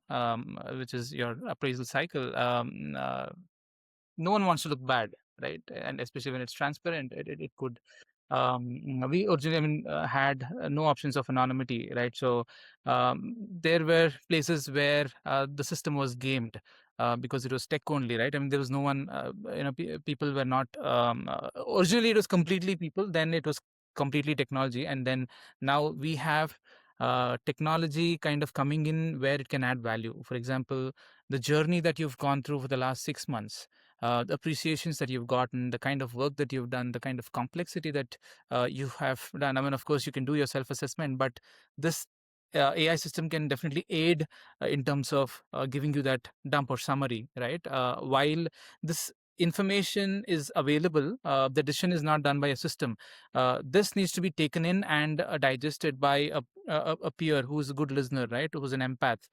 Speaker 2: which is your appraisal cycle. No one wants to look bad, right? And especially when it's transparent, it could. We originally, had no options of anonymity, right? So there were places where the system was gamed. Because it was tech only, right? I mean, there was no one. People were not. Originally, it was completely people. Then it was completely technology, and then now we have technology kind of coming in where it can add value. For example, the journey that you've gone through for the last 6 months, the appreciations that you've gotten, the kind of work that you've done, the kind of complexity that you have done. I mean, of course, you can do your self assessment, but this AI system can definitely aid in terms of giving you that dump or summary, right? While this information is available, the decision is not done by a system. This needs to be taken in and digested by a peer who's a good listener, right? Who's an empath.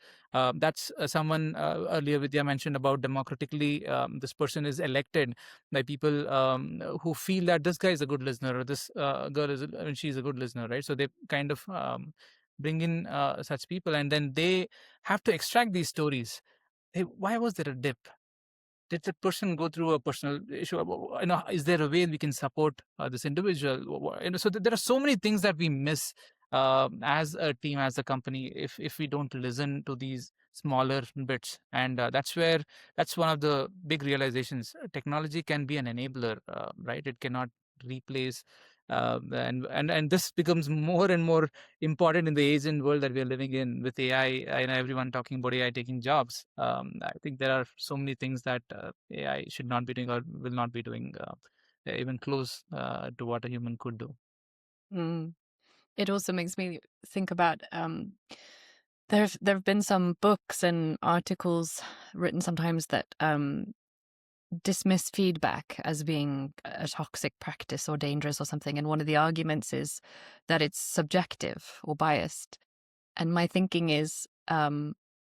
Speaker 2: That's someone earlier Vidya mentioned about democratically. This person is elected by people who feel that this guy is a good listener, or this girl is, she's a good listener, right? So they kind of bring in such people, and then they have to extract these stories. Hey, why was there a dip? Did that person go through a personal issue? Is there a way we can support this individual? So there are so many things that we miss as a team, as a company, if we don't listen to these smaller bits. And that's one of the big realizations. Technology can be an enabler, right? It cannot replace. And this becomes more and more important in the agent world that we are living in with AI, and everyone talking about AI taking jobs. I think there are so many things that AI should not be doing or will not be doing, even close to what a human could do.
Speaker 1: Mm. It also makes me think about there have been some books and articles written sometimes that dismiss feedback as being a toxic practice or dangerous or something. And one of the arguments is that it's subjective or biased. And my thinking is,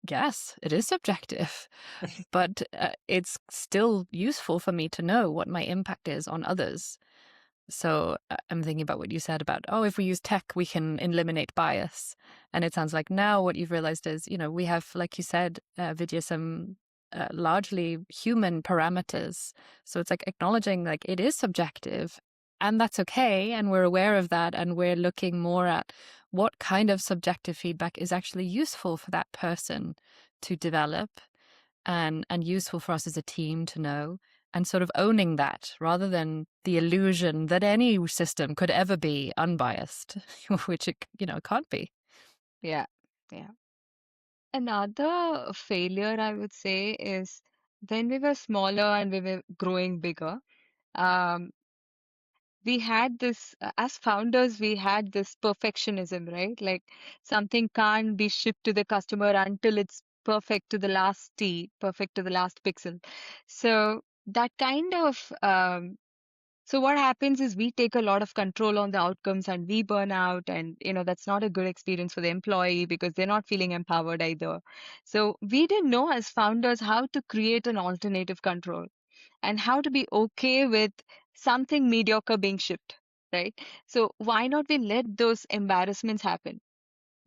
Speaker 1: yes, it is subjective, but it's still useful for me to know what my impact is on others. So I'm thinking about what you said about, if we use tech, we can eliminate bias. And it sounds like now what you've realized is, we have, like you said, Vidya, some largely human parameters. So it's like acknowledging like it is subjective, and that's okay. And we're aware of that. And we're looking more at what kind of subjective feedback is actually useful for that person to develop, and useful for us as a team to know, and sort of owning that rather than the illusion that any system could ever be unbiased, which it can't be.
Speaker 3: Yeah. Yeah. Another failure, I would say, is when we were smaller and we were growing bigger. we had this, as founders, we had this perfectionism, right? Like something can't be shipped to the customer until it's perfect to the last T, perfect to the last pixel. So that kind of, so what happens is we take a lot of control on the outcomes and we burn out, and that's not a good experience for the employee because they're not feeling empowered either. So we didn't know as founders how to create an alternative control and how to be okay with something mediocre being shipped, right? So why not we let those embarrassments happen?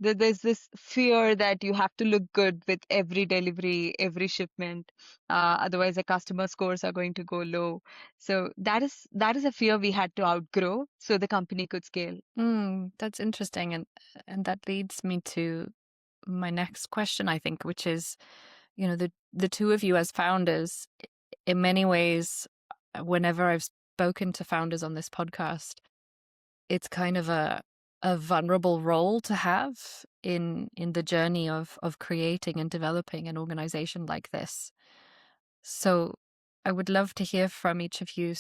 Speaker 3: There's this fear that you have to look good with every delivery, every shipment. Otherwise, the customer scores are going to go low. So that is a fear we had to outgrow so the company could scale.
Speaker 1: That's interesting, and that leads me to my next question, I think, which is, the two of you as founders, in many ways, whenever I've spoken to founders on this podcast, it's kind of a vulnerable role to have in the journey of creating and developing an organization like this. So I would love to hear from each of you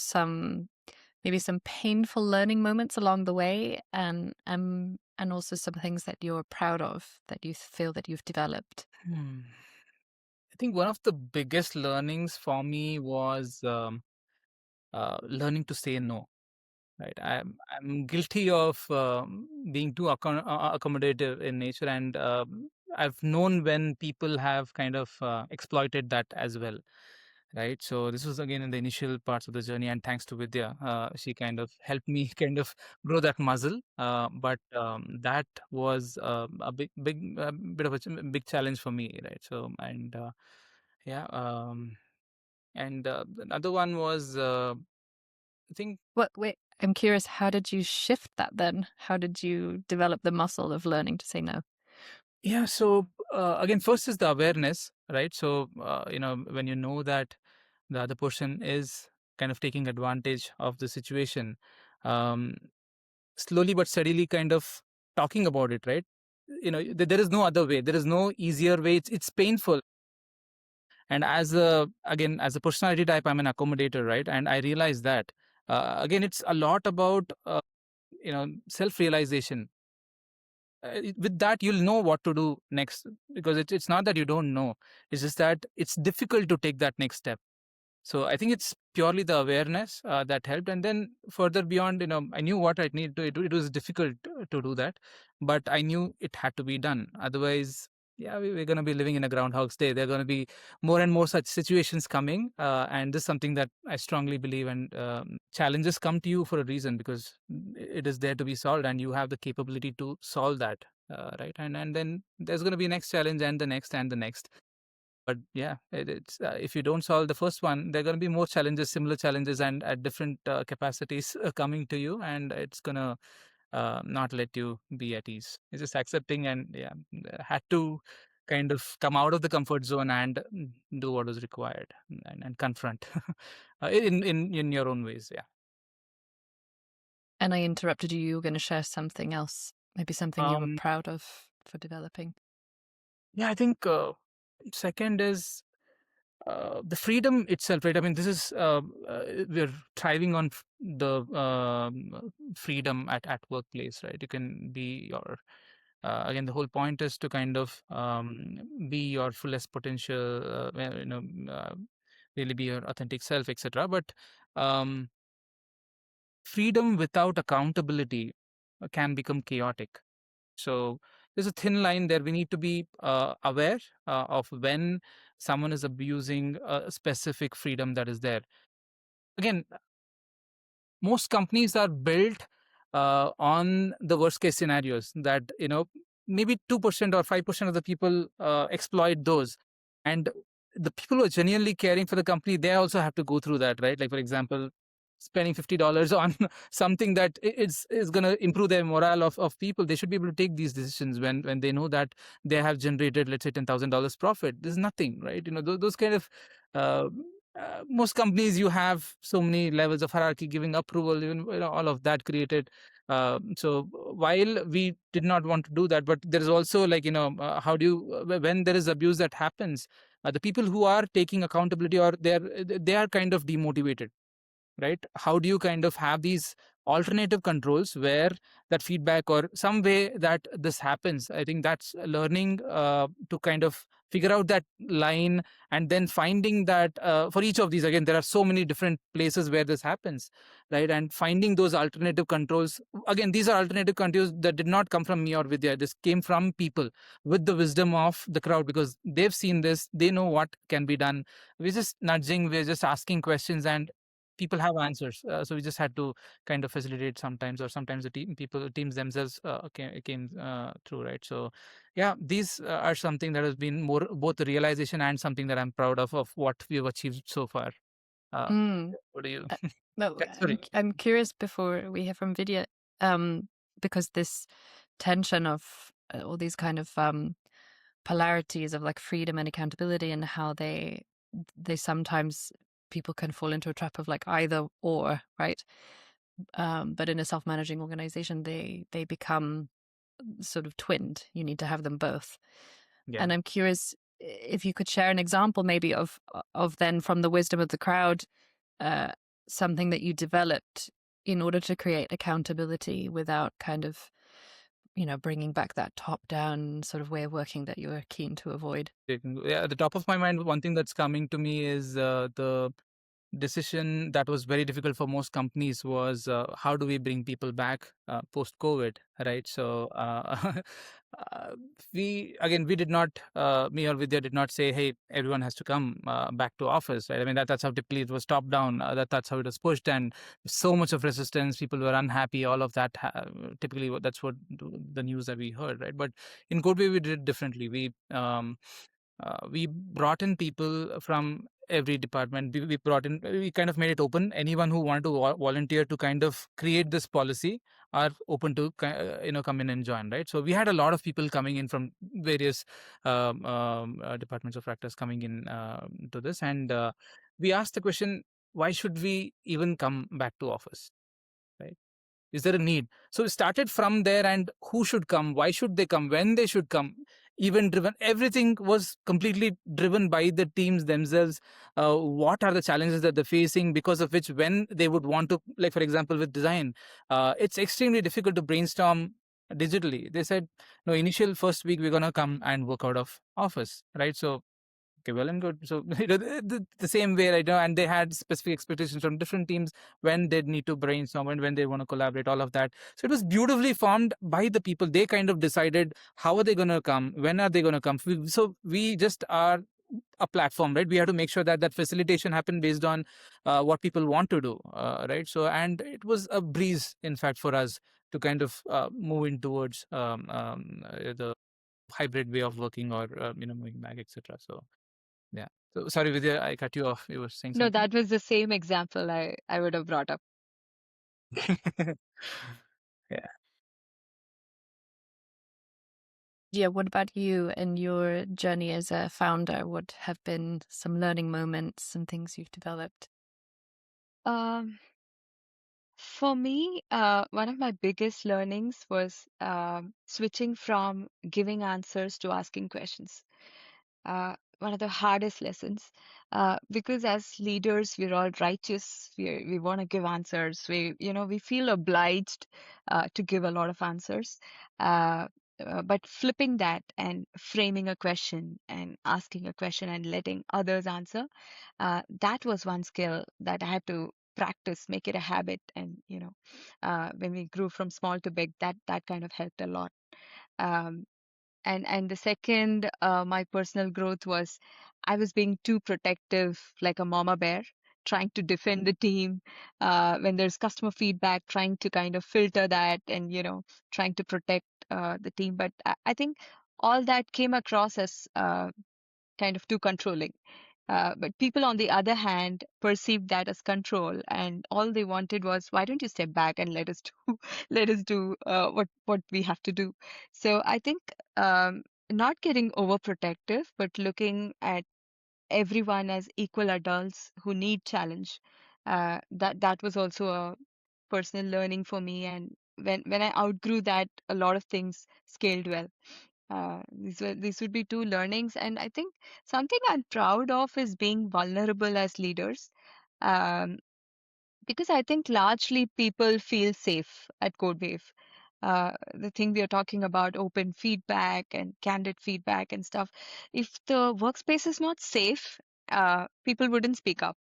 Speaker 1: maybe some painful learning moments along the way, and also some things that you're proud of that you feel that you've developed.
Speaker 2: I think one of the biggest learnings for me was learning to say no. Right, I'm guilty of being too accommodative in nature, and I've known when people have kind of exploited that as well. Right, so this was again in the initial parts of the journey, and thanks to Vidya, she kind of helped me kind of grow that muzzle. But that was a big bit of a big challenge for me, right? So and yeah, and another one was I think.
Speaker 1: Wait, I'm curious, how did you shift that then? How did you develop the muscle of learning to say no?
Speaker 2: Yeah, so again, first is the awareness, right? So when you know that the other person is kind of taking advantage of the situation, um, slowly but steadily kind of talking about it, right? There is no other way, there is no easier way. It's painful. And as a personality type, I'm an accommodator, right? And I realize that again, it's a lot about self realization. With that, you'll know what to do next, because it's not that you don't know, it's just that it's difficult to take that next step. So I think it's purely the awareness that helped, and then further beyond, I knew what I needed to do. It was difficult to do that, but I knew it had to be done. Otherwise, yeah, we're going to be living in a Groundhog's Day. There are going to be more and more such situations coming, and this is something that I strongly believe. And challenges come to you for a reason, because it is there to be solved, and you have the capability to solve that, right? And then there's going to be next challenge, and the next, and the next. But yeah, it's if you don't solve the first one, there are going to be more challenges, similar challenges, and at different capacities coming to you, and it's going to not let you be at ease. It's just accepting, and yeah, had to kind of come out of the comfort zone and do what was required, and confront in your own ways. Yeah.
Speaker 1: And I interrupted you. You were going to share something else, maybe something you were proud of for developing.
Speaker 2: Yeah, I think second is the freedom itself, right? I mean, this is we're thriving on the freedom at workplace, right? You can be your again, the whole point is to kind of be your fullest potential, really be your authentic self, etc. But um, freedom without accountability can become chaotic. So there's a thin line there. We need to be aware of when someone is abusing a specific freedom that is there. Again, most companies are built on the worst case scenarios that maybe 2% or 5% of the people exploit those, and the people who are genuinely caring for the company, they also have to go through that, right? Like, for example, spending $50 on something that is going to improve their morale of people. They should be able to take these decisions when they know that they have generated, let's say, $10,000 profit. There's nothing, right? Those kind of uh, most companies, you have so many levels of hierarchy giving approval, even all of that created. So while we did not want to do that, but there is also, like, how do you, when there is abuse that happens, the people who are taking accountability, or they are kind of demotivated, right? How do you kind of have these alternative controls where that feedback or some way that this happens? I think that's learning to kind of figure out that line, and then finding that for each of these, again, there are so many different places where this happens, right? And finding those alternative controls. Again, these are alternative controls that did not come from me or Vidya. This came from people with the wisdom of the crowd, because they've seen this, they know what can be done. We're just nudging, we're just asking questions, and people have answers. So we just had to kind of facilitate sometimes, or sometimes the teams themselves came through, right? So yeah, these are something that has been more both a realization and something that I'm proud of what we've achieved so far.
Speaker 1: Mm.
Speaker 2: What do you
Speaker 1: No,
Speaker 2: sorry.
Speaker 1: I'm curious before we hear from Vidya, because this tension of all these kind of polarities of like freedom and accountability, and how they sometimes people can fall into a trap of like either or, right? But in a self-managing organization, they become sort of twinned. You need to have them both.
Speaker 2: Yeah.
Speaker 1: And I'm curious if you could share an example maybe of then from the wisdom of the crowd, uh, something that you developed in order to create accountability without kind of, bringing back that top-down sort of way of working that you were keen to avoid.
Speaker 2: Yeah, at the top of my mind, one thing that's coming to me is the decision that was very difficult for most companies was how do we bring people back post COVID, right? So uh, we did not, me or Vidya did not say, hey, everyone has to come back to office, right? I mean, that's how typically it was top down, that's how it was pushed, and so much of resistance, people were unhappy, all of that. Typically, that's what the news that we heard, right? But in Codewave, we did it differently. We brought in people from every department. We kind of made it open. Anyone who wanted to volunteer to kind of create this policy are open to come in and join, right? So we had a lot of people coming in from various departments of Fractas coming in to this, and we asked the question, why should we even come back to office, right? Is there a need? So it started from there, and who should come, why should they come, when they should come, even driven. Everything was completely driven by the teams themselves. What are the challenges that they're facing, because of which, when they would want to, like for example, with design, it's extremely difficult to brainstorm digitally. They said, no, initial first week we're gonna come and work out of office, right? So okay, well and good. So the same way, right? And they had specific expectations from different teams when they need to brainstorm and when they want to collaborate, all of that. So it was beautifully formed by the people. They kind of decided how are they going to come, when are they going to come. So we just are a platform, right? We have to make sure that that facilitation happen based on what people want to do, right? So, and it was a breeze, in fact, for us to kind of move in towards the hybrid way of working, or moving back, etc. So yeah. So sorry, Vidya, I cut you off. You were saying
Speaker 3: No,
Speaker 2: something?
Speaker 3: that was the same example I would have brought up.
Speaker 2: Yeah.
Speaker 1: Yeah, what about you and your journey as a founder? What have been some learning moments and things you've developed?
Speaker 3: Um, for me, one of my biggest learnings was switching from giving answers to asking questions. One of the hardest lessons, because as leaders we're all righteous, we want to give answers, we feel obliged to give a lot of answers, uh, but flipping that and framing a question and asking a question and letting others answer, that was one skill that I had to practice, make it a habit. And when we grew from small to big, that kind of helped a lot. um, and the second, my personal growth was I was being too protective, like a mama bear, trying to defend the team. When there's customer feedback, trying to kind of filter that and, trying to protect the team. But I think all that came across as kind of too controlling. But people, on the other hand, perceived that as control, and all they wanted was, "Why don't you step back and let us do, let us do what we have to do?" So I think not getting overprotective, but looking at everyone as equal adults who need challenge. That was also a personal learning for me, and when I outgrew that, a lot of things scaled well. These would be two learnings, and I think something I'm proud of is being vulnerable as leaders. Um, Because I think largely people feel safe at Codewave. The thing we are talking about, open feedback and candid feedback and stuff. If the workspace is not safe, people wouldn't speak up.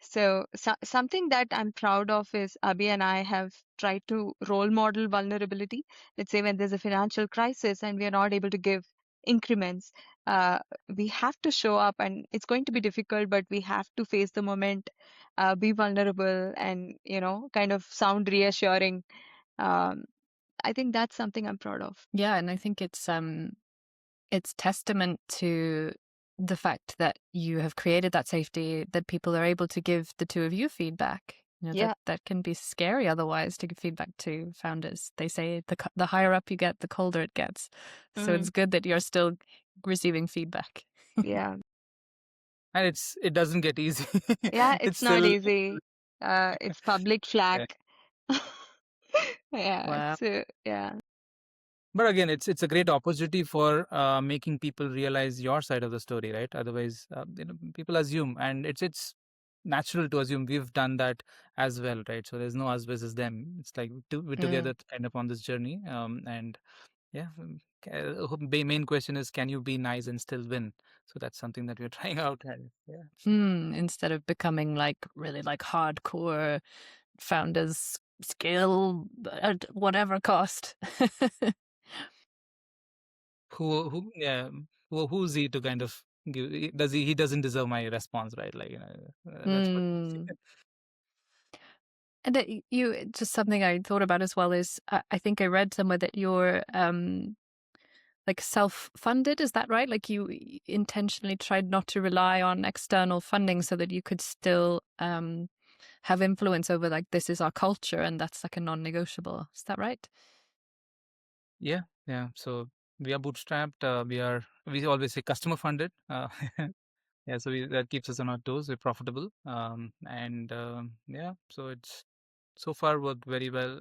Speaker 3: So something that I'm proud of is Abhi and I have tried to role model vulnerability. Let's say when there's a financial crisis and we are not able to give increments, uh, we have to show up, and it's going to be difficult, but we have to face the moment, be vulnerable, and kind of sound reassuring. Um, I think that's something I'm proud of.
Speaker 1: Yeah, and I think it's testament to the fact that you have created that safety, that people are able to give the two of you feedback.
Speaker 3: Yeah,
Speaker 1: That can be scary otherwise to give feedback to founders. They say the higher up you get, the colder it gets. So
Speaker 3: mm,
Speaker 1: it's good that you're still receiving feedback.
Speaker 3: yeah,
Speaker 2: And it doesn't get easy.
Speaker 3: yeah.
Speaker 2: It's
Speaker 3: It's not
Speaker 2: still
Speaker 3: easy. It's public flag.
Speaker 2: yeah.
Speaker 3: Yeah,
Speaker 1: Wow.
Speaker 3: yeah.
Speaker 2: But again, it's a great opportunity for making people realize your side of the story, right? Otherwise, people assume, and it's natural to assume. We've done that as well, right? So there's no us versus them. It's like we're
Speaker 1: Mm.
Speaker 2: together kind of on this journey. And yeah, main question is, can you be nice and still win? So that's something that we're trying out. And yeah.
Speaker 1: Instead of becoming like really like hardcore founders skill at whatever cost.
Speaker 2: Who's he to kind of give? He doesn't deserve my response, right? Like that's what.
Speaker 1: Mm. And you just something I thought about as well is I think I read somewhere that you're like self-funded. Is that right? Like you intentionally tried not to rely on external funding so that you could still have influence over like this is our culture and that's like a non-negotiable. Is that right?
Speaker 2: Yeah, yeah. So we are bootstrapped. We always say customer funded. Yeah, so that keeps us on our toes. We're profitable. And yeah, so it's so far worked very well.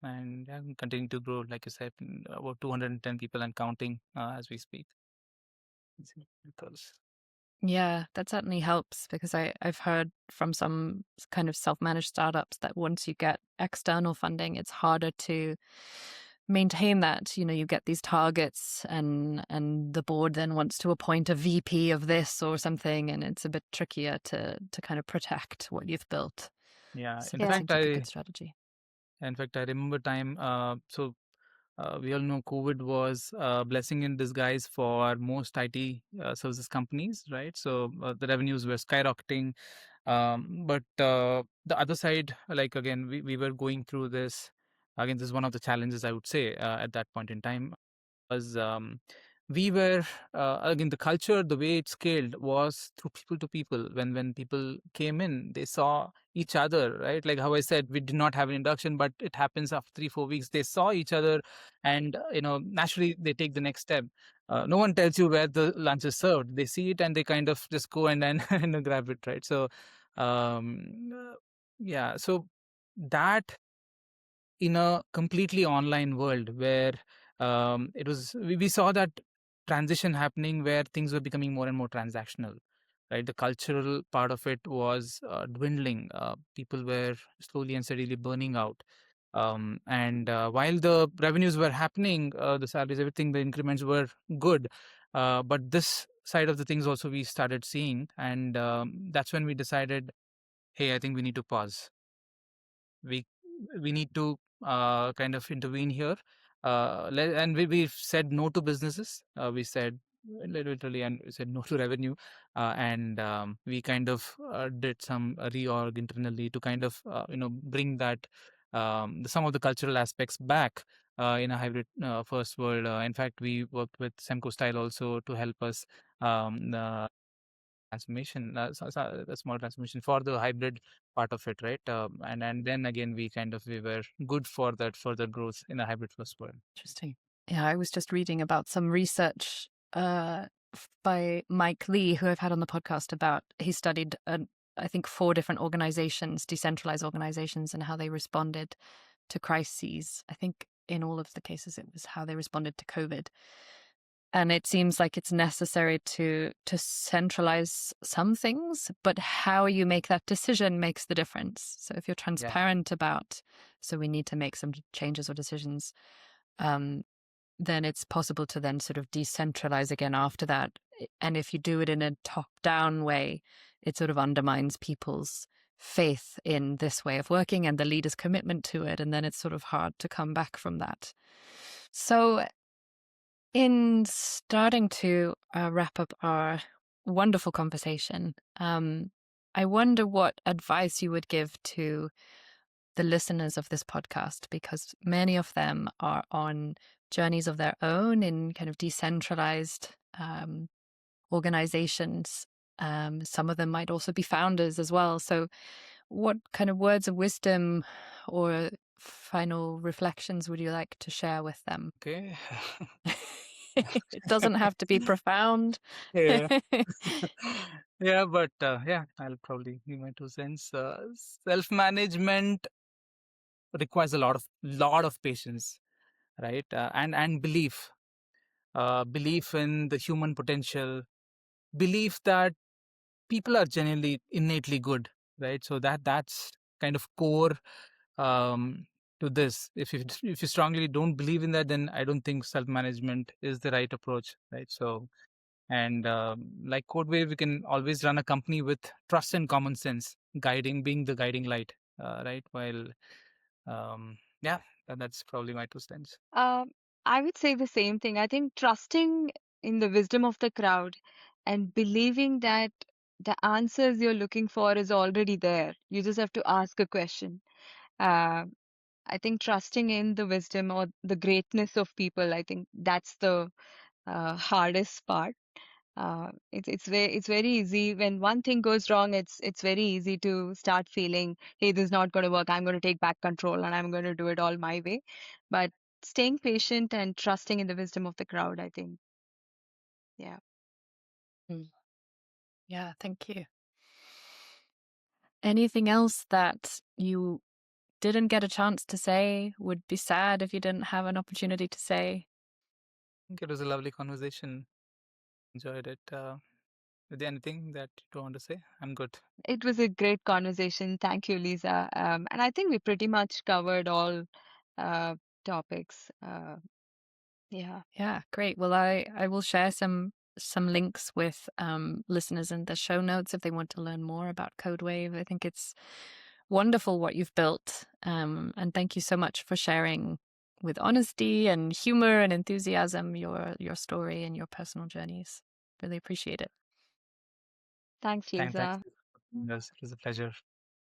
Speaker 2: And yeah, we continue to grow, like you said, about 210 people and counting as we speak. Because
Speaker 1: Yeah, that certainly helps because I've heard from some kind of self-managed startups that once you get external funding, it's harder to maintain that. You get these targets and the board then wants to appoint a VP of this or something, and it's a bit trickier to kind of protect what you've built.
Speaker 2: yeah,
Speaker 1: So that seems like a good strategy.
Speaker 2: in fact, I remember time. We all know COVID was a blessing in disguise for most IT services companies, right? So the revenues were skyrocketing. But the other side, like again, we were going through this. Again, this is one of the challenges I would say at that point in time was we were again the culture, the way it scaled was through people to people. When people came in, they saw each other, right? Like how I said, we did not have an induction, but it happens after 3-4 weeks. They saw each other, and naturally they take the next step. No one tells you where the lunch is served. They see it and they kind of just go and then and grab it, right? So yeah, so that in a completely online world where we saw that transition happening where things were becoming more and more transactional, right? The cultural part of it was dwindling. People were slowly and steadily burning out. And while the revenues were happening, the salaries, everything, the increments were good. But this side of the things also we started seeing, and that's when we decided, hey, I think we need to pause. We we need to kind of intervene here, and we said no to businesses. We said literally, and we said no to revenue, and we kind of did some reorg internally to kind of bring that some of the cultural aspects back in a hybrid first world. In fact, we worked with Semco Style also to help us transformation, a small transformation for the hybrid part of it, right? And then again, we were good for that further growth in a hybrid first world.
Speaker 1: Interesting. Yeah, I was just reading about some research by Mike Lee, who I've had on the podcast about. He studied, I think, 4 different organizations, decentralized organizations, and how they responded to crises. I think in all of the cases, it was how they responded to COVID. And it seems like it's necessary to centralize some things, but how you make that decision makes the difference. So if you're transparent about, so we need to make some changes or decisions, then it's possible to then sort of decentralize again after that. And if you do it in a top-down way, it sort of undermines people's faith in this way of working and the leader's commitment to it. And then it's sort of hard to come back from that. So in starting to wrap up our wonderful conversation, I wonder what advice you would give to the listeners of this podcast, because many of them are on journeys of their own in kind of decentralized organizations. Some of them might also be founders as well. So what kind of words of wisdom or final reflections would you like to share with them?
Speaker 2: Okay.
Speaker 1: It doesn't have to be profound.
Speaker 2: Yeah. Yeah, but yeah, I'll probably give my 2 cents. Self-management requires a lot of patience, right? And belief, belief in the human potential, belief that people are genuinely innately good, right? So that's kind of core um, to this. If you strongly don't believe in that, then I don't think self-management is the right approach, right? So, and like Codewave, we can always run a company with trust and common sense, being the guiding light, right? While yeah, that's probably my 2 cents.
Speaker 3: I would say the same thing. I think trusting in the wisdom of the crowd and believing that the answers you're looking for is already there. You just have to ask a question. Uh, I think trusting in the wisdom or the greatness of people, I think that's the hardest part. It's very easy when one thing goes wrong. It's very easy to start feeling, hey, this is not going to work. I'm going to take back control and I'm going to do it all my way. But staying patient and trusting in the wisdom of the crowd, I think, yeah.
Speaker 1: Yeah, thank you. Anything else that you didn't get a chance to say, would be sad if you didn't have an opportunity to say?
Speaker 2: I think it was a lovely conversation. Enjoyed it. Is there anything that you don't want to say? I'm good.
Speaker 3: It was a great conversation. Thank you, Lisa. And I think we pretty much covered all topics. Yeah.
Speaker 1: Yeah, great. Well, I will share some links with listeners in the show notes if they want to learn more about Codewave. I think it's wonderful what you've built. And thank you so much for sharing with honesty and humor and enthusiasm your story and your personal journeys. Really appreciate it.
Speaker 3: Thanks,
Speaker 2: Thanks.
Speaker 3: Lisa.
Speaker 2: Yes, it was a pleasure.